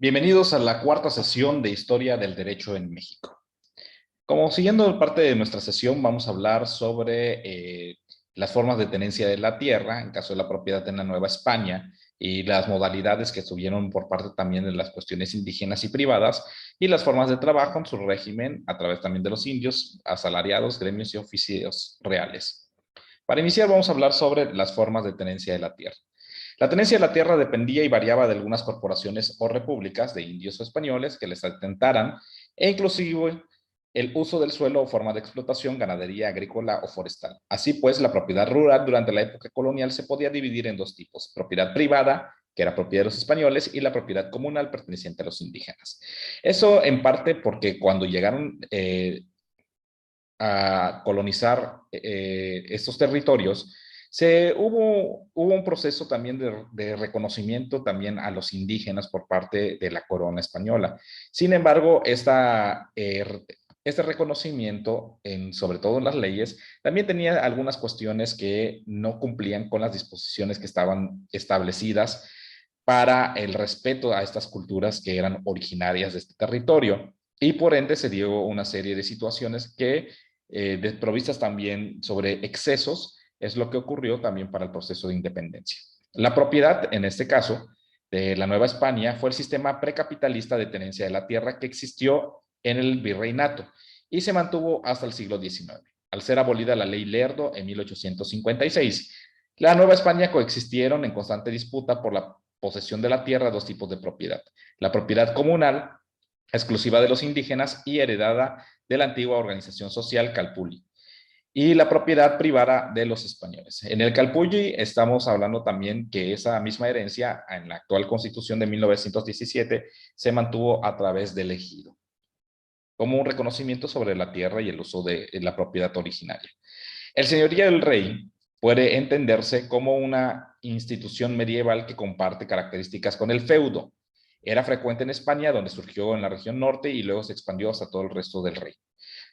Bienvenidos a la cuarta sesión de Historia del Derecho en México. Como siguiendo parte de nuestra sesión, vamos a hablar sobre las formas de tenencia de la tierra, en caso de la propiedad en la Nueva España, y las modalidades que estuvieron por parte también de las cuestiones indígenas y privadas, y las formas de trabajo en su régimen, a través también de los indios, asalariados, gremios y oficios reales. Para iniciar, vamos a hablar sobre las formas de tenencia de la tierra. La tenencia de la tierra dependía y variaba de algunas corporaciones o repúblicas de indios o españoles que les atentaran, e inclusive el uso del suelo o forma de explotación, ganadería, agrícola o forestal. Así pues, la propiedad rural durante la época colonial se podía dividir en dos tipos: propiedad privada, que era propiedad de los españoles, y la propiedad comunal perteneciente a los indígenas. Eso en parte porque cuando llegaron a colonizar estos territorios, hubo un proceso también de reconocimiento también a los indígenas por parte de la corona española. Sin embargo, este reconocimiento, sobre todo en las leyes, también tenía algunas cuestiones que no cumplían con las disposiciones que estaban establecidas para el respeto a estas culturas que eran originarias de este territorio. Y por ende se dio una serie de situaciones que desprovistas también sobre excesos, es lo que ocurrió también para el proceso de independencia. La propiedad, en este caso, de la Nueva España fue el sistema precapitalista de tenencia de la tierra que existió en el virreinato y se mantuvo hasta el siglo XIX. Al ser abolida la ley Lerdo en 1856, la Nueva España coexistieron en constante disputa por la posesión de la tierra dos tipos de propiedad: la propiedad comunal, exclusiva de los indígenas y heredada de la antigua organización social Calpulli, y la propiedad privada de los españoles. En el Calpulli estamos hablando también que esa misma herencia en la actual Constitución de 1917 se mantuvo a través del ejido, como un reconocimiento sobre la tierra y el uso de la propiedad originaria. El señorío del rey puede entenderse como una institución medieval que comparte características con el feudo. Era frecuente en España, donde surgió en la región norte y luego se expandió hasta todo el resto del reino.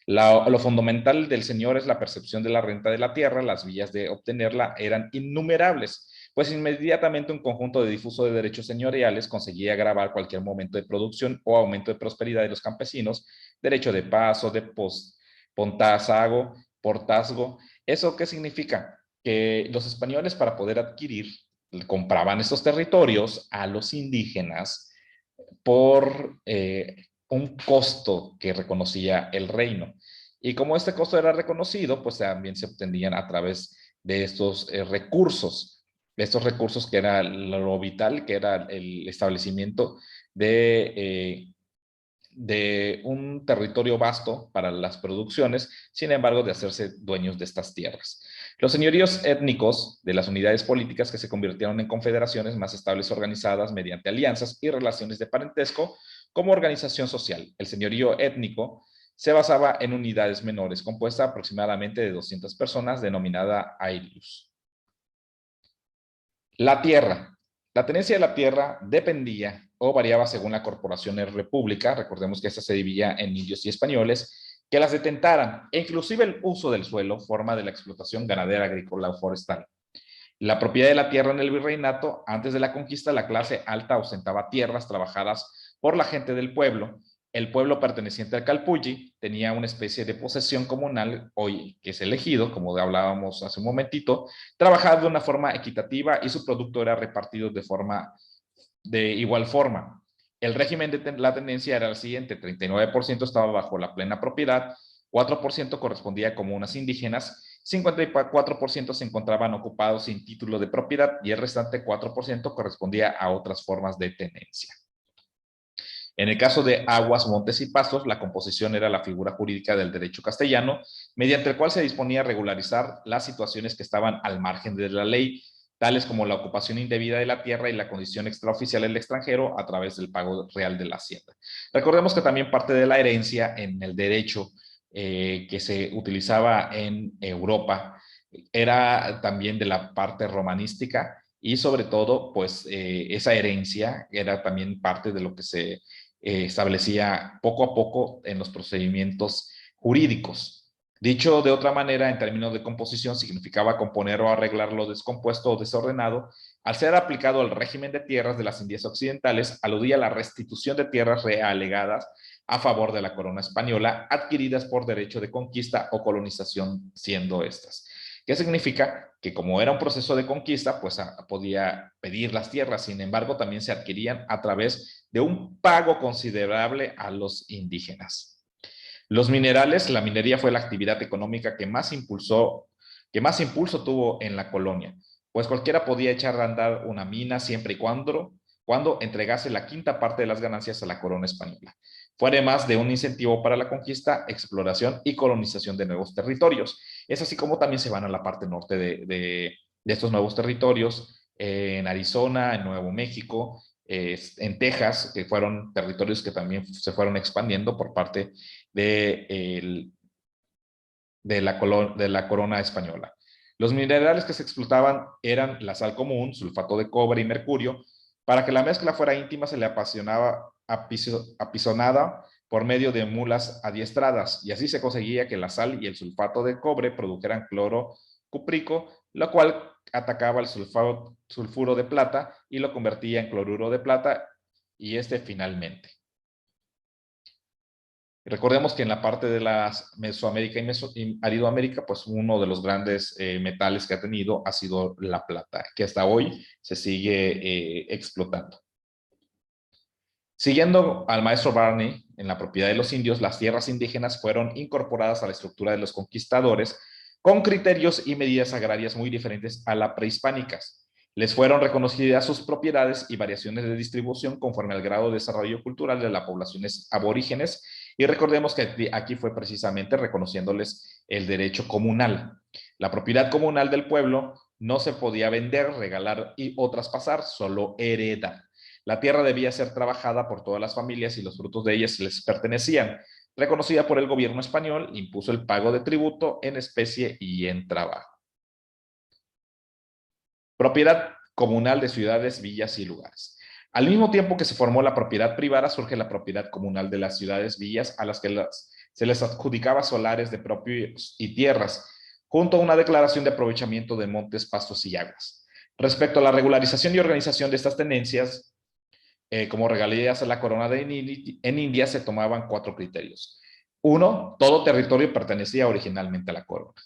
Lo fundamental del señor es la percepción de la renta de la tierra. Las vías de obtenerla eran innumerables, pues inmediatamente un conjunto de difuso de derechos señoriales conseguía agravar cualquier momento de producción o aumento de prosperidad de los campesinos: derecho de paso, de pontazago, portazgo. ¿Eso qué significa? Que los españoles, para poder adquirir, compraban estos territorios a los indígenas por un costo que reconocía el reino. Y como este costo era reconocido, pues también se obtenían a través de estos recursos que era lo vital, que era el establecimiento de un territorio vasto para las producciones, sin embargo, de hacerse dueños de estas tierras. Los señoríos étnicos de las unidades políticas que se convirtieron en confederaciones más estables, organizadas mediante alianzas y relaciones de parentesco como organización social. El señorío étnico se basaba en unidades menores, compuesta aproximadamente de 200 personas, denominada ailius. La tierra. La tenencia de la tierra dependía o variaba según la corporación en república. Recordemos que esta se dividía en indios y españoles que las detentaran, e inclusive el uso del suelo, forma de la explotación ganadera, agrícola o forestal. La propiedad de la tierra en el virreinato: antes de la conquista, la clase alta ostentaba tierras trabajadas por la gente del pueblo. El pueblo perteneciente al Calpulli tenía una especie de posesión comunal, hoy que es elegido, como hablábamos hace un momentito, trabajado de una forma equitativa y su producto era repartido de igual forma. El régimen de la tenencia era el siguiente: 39% estaba bajo la plena propiedad, 4% correspondía a comunas indígenas, 54% se encontraban ocupados sin título de propiedad y el restante 4% correspondía a otras formas de tenencia. En el caso de aguas, montes y pastos, la composición era la figura jurídica del derecho castellano, mediante el cual se disponía a regularizar las situaciones que estaban al margen de la ley, tales como la ocupación indebida de la tierra y la condición extraoficial del extranjero a través del pago real de la hacienda. Recordemos que también parte de la herencia en el derecho que se utilizaba en Europa era también de la parte romanística, y sobre todo, pues esa herencia era también parte de lo que se establecía poco a poco en los procedimientos jurídicos. Dicho de otra manera, en términos de composición, significaba componer o arreglar lo descompuesto o desordenado. Al ser aplicado al régimen de tierras de las Indias Occidentales, aludía a la restitución de tierras realegadas a favor de la corona española, adquiridas por derecho de conquista o colonización, siendo estas. ¿Qué significa? Que como era un proceso de conquista, pues podía pedir las tierras, sin embargo, también se adquirían a través de un pago considerable a los indígenas. Los minerales, la minería fue la actividad económica que más impulso tuvo en la colonia, pues cualquiera podía echar a andar una mina siempre y cuando entregase la quinta parte de las ganancias a la corona española. Fue además de un incentivo para la conquista, exploración y colonización de nuevos territorios. Es así como también se van a la parte norte de estos nuevos territorios, en Arizona, en Nuevo México, en Texas, que fueron territorios que también se fueron expandiendo por parte de, el, de la corona española. Los minerales que se explotaban eran la sal común, sulfato de cobre y mercurio. Para que la mezcla fuera íntima se le apasionaba apisonada por medio de mulas adiestradas, y así se conseguía que la sal y el sulfato de cobre produjeran cloro cúprico, lo cual atacaba el sulfuro de plata y lo convertía en cloruro de plata, y este finalmente. Recordemos que en la parte de la Mesoamérica y Aridoamérica, pues uno de los grandes metales que ha tenido ha sido la plata, que hasta hoy se sigue explotando. Siguiendo al maestro Barney, en la propiedad de los indios, las tierras indígenas fueron incorporadas a la estructura de los conquistadores con criterios y medidas agrarias muy diferentes a las prehispánicas. Les fueron reconocidas sus propiedades y variaciones de distribución conforme al grado de desarrollo cultural de las poblaciones aborígenes, y recordemos que aquí fue precisamente reconociéndoles el derecho comunal. La propiedad comunal del pueblo no se podía vender, regalar o traspasar, solo heredar. La tierra debía ser trabajada por todas las familias y los frutos de ellas les pertenecían. Reconocida por el gobierno español, impuso el pago de tributo en especie y en trabajo. Propiedad comunal de ciudades, villas y lugares. Al mismo tiempo que se formó la propiedad privada, surge la propiedad comunal de las ciudades, villas, a las que se les adjudicaba solares de propios y tierras, junto a una declaración de aprovechamiento de montes, pastos y aguas. Respecto a la regularización y organización de estas tenencias, como regalías a la corona en India se tomaban 4 criterios. 1, todo territorio pertenecía originalmente a la corona.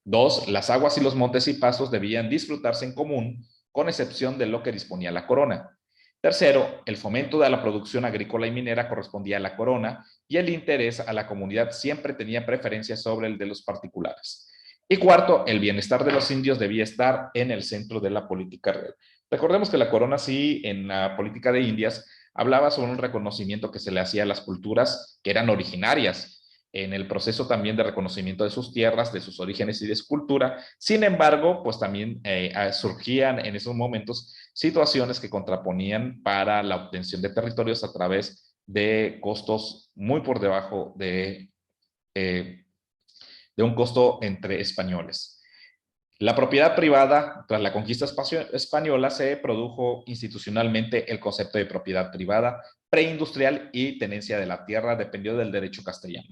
2, las aguas y los montes y pastos debían disfrutarse en común, con excepción de lo que disponía la corona. Tercero, el fomento de la producción agrícola y minera correspondía a la corona, y el interés a la comunidad siempre tenía preferencia sobre el de los particulares. Y cuarto, el bienestar de los indios debía estar en el centro de la política real. Recordemos que la corona sí, en la política de Indias, hablaba sobre un reconocimiento que se le hacía a las culturas que eran originarias, en el proceso también de reconocimiento de sus tierras, de sus orígenes y de su cultura. Sin embargo, pues también surgían en esos momentos situaciones que contraponían para la obtención de territorios a través de costos muy por debajo de un costo entre españoles. La propiedad privada, tras la conquista española, se produjo institucionalmente el concepto de propiedad privada, preindustrial y tenencia de la tierra, dependió del derecho castellano,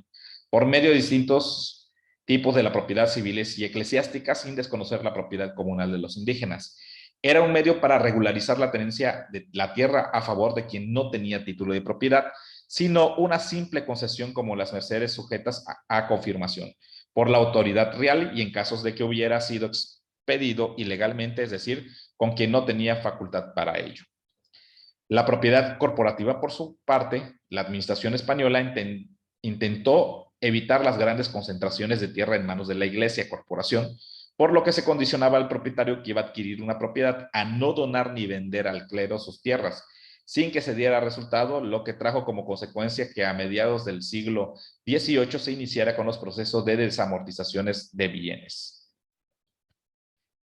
por medio de distintos tipos de la propiedad civiles y eclesiásticas, sin desconocer la propiedad comunal de los indígenas. Era un medio para regularizar la tenencia de la tierra a favor de quien no tenía título de propiedad, sino una simple concesión como las mercedes sujetas a confirmación por la autoridad real y en casos de que hubiera sido expedido ilegalmente, es decir, con quien no tenía facultad para ello. La propiedad corporativa, por su parte, la administración española intentó evitar las grandes concentraciones de tierra en manos de la iglesia corporación, por lo que se condicionaba al propietario que iba a adquirir una propiedad a no donar ni vender al clero sus tierras, sin que se diera resultado, lo que trajo como consecuencia que a mediados del siglo XVIII se iniciara con los procesos de desamortizaciones de bienes.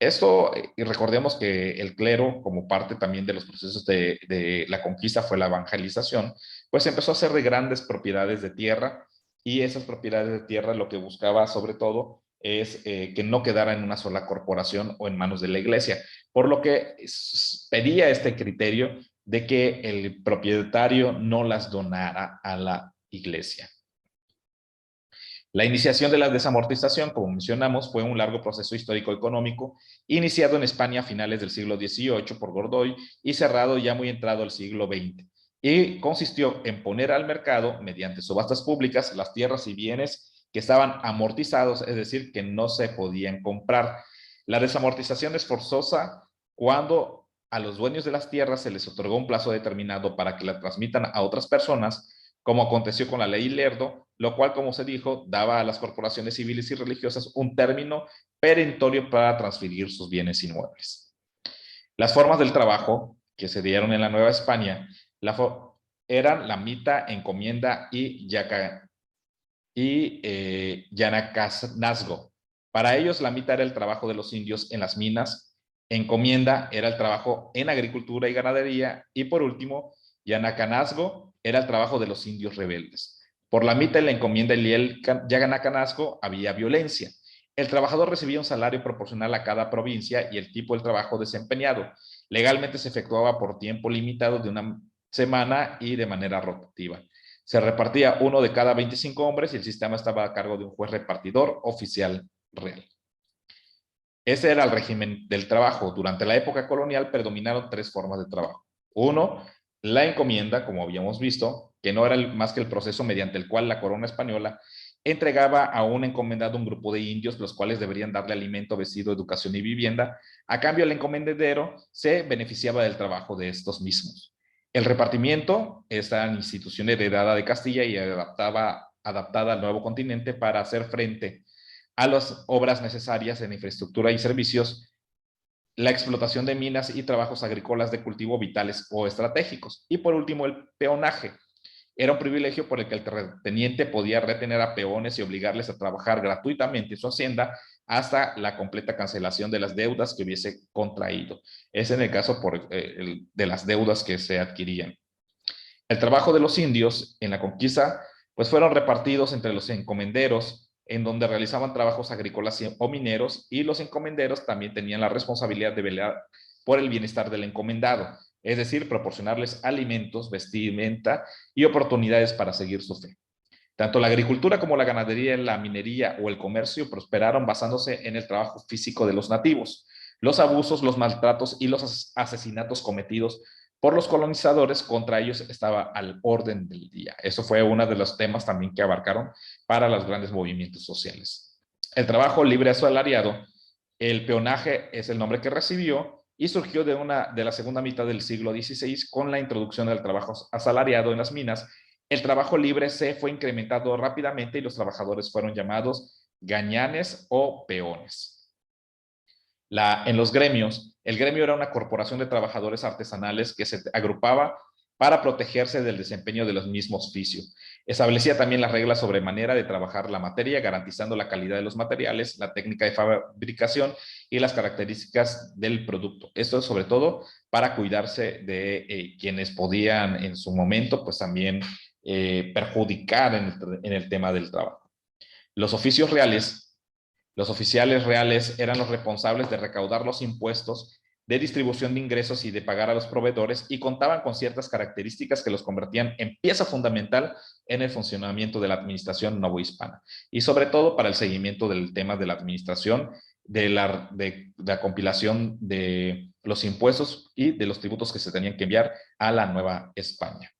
Esto, y recordemos que el clero, como parte también de los procesos de la conquista, fue la evangelización, pues empezó a hacer de grandes propiedades de tierra, y esas propiedades de tierra lo que buscaba sobre todo es que no quedara en una sola corporación o en manos de la iglesia, por lo que pedía este criterio de que el propietario no las donara a la iglesia. La iniciación de la desamortización, como mencionamos, fue un largo proceso histórico-económico iniciado en España a finales del siglo XVIII por Godoy y cerrado ya muy entrado el siglo XX, y consistió en poner al mercado, mediante subastas públicas, las tierras y bienes que estaban amortizados, es decir, que no se podían comprar. La desamortización es forzosa cuando a los dueños de las tierras se les otorgó un plazo determinado para que la transmitan a otras personas, como aconteció con la ley Lerdo, lo cual, como se dijo, daba a las corporaciones civiles y religiosas un término perentorio para transferir sus bienes inmuebles. Las formas del trabajo que se dieron en la Nueva España eran la mita, encomienda y yanacazgo. Para ellos, la mita era el trabajo de los indios en las minas, encomienda era el trabajo en agricultura y ganadería, y por último, yanacanazgo era el trabajo de los indios rebeldes. Por la mita, la encomienda y el yanacanazgo había violencia. El trabajador recibía un salario proporcional a cada provincia y el tipo del trabajo desempeñado. Legalmente se efectuaba por tiempo limitado de una semana y de manera rotativa. Se repartía uno de cada 25 hombres y el sistema estaba a cargo de un juez repartidor oficial real. Ese era el régimen del trabajo. Durante la época colonial predominaron tres formas de trabajo. Uno, la encomienda, como habíamos visto, que no era más que el proceso mediante el cual la corona española entregaba a un encomendado un grupo de indios, los cuales deberían darle alimento, vestido, educación y vivienda. A cambio, el encomendadero se beneficiaba del trabajo de estos mismos. El repartimiento, esta institución heredada de Castilla y adaptada al nuevo continente para hacer frente a las obras necesarias en infraestructura y servicios, la explotación de minas y trabajos agrícolas de cultivo vitales o estratégicos. Y por último, el peonaje. Era un privilegio por el que el terrateniente podía retener a peones y obligarles a trabajar gratuitamente en su hacienda hasta la completa cancelación de las deudas que hubiese contraído. Es en el caso de las deudas que se adquirían. El trabajo de los indios en la conquista, pues fueron repartidos entre los encomenderos, en donde realizaban trabajos agrícolas o mineros, y los encomenderos también tenían la responsabilidad de velar por el bienestar del encomendado, es decir, proporcionarles alimentos, vestimenta y oportunidades para seguir su fe. Tanto la agricultura como la ganadería, la minería o el comercio prosperaron basándose en el trabajo físico de los nativos. Los abusos, los maltratos y los asesinatos cometidos por los colonizadores contra ellos estaba al orden del día. Eso fue uno de los temas también que abarcaron para los grandes movimientos sociales. El trabajo libre asalariado, el peonaje es el nombre que recibió y surgió de la segunda mitad del siglo XVI con la introducción del trabajo asalariado en las minas. El trabajo libre se fue incrementando rápidamente y los trabajadores fueron llamados gañanes o peones. En los gremios, el gremio era una corporación de trabajadores artesanales que se agrupaba para protegerse del desempeño de los mismos oficios. Establecía también las reglas sobre manera de trabajar la materia, garantizando la calidad de los materiales, la técnica de fabricación y las características del producto. Esto es sobre todo para cuidarse de quienes podían en su momento, pues también perjudicar en el tema del trabajo. Los oficios reales, los oficiales reales eran los responsables de recaudar los impuestos, de distribución de ingresos y de pagar a los proveedores, y contaban con ciertas características que los convertían en pieza fundamental en el funcionamiento de la administración novohispana, y sobre todo para el seguimiento del tema de la administración, de la compilación de los impuestos y de los tributos que se tenían que enviar a la Nueva España.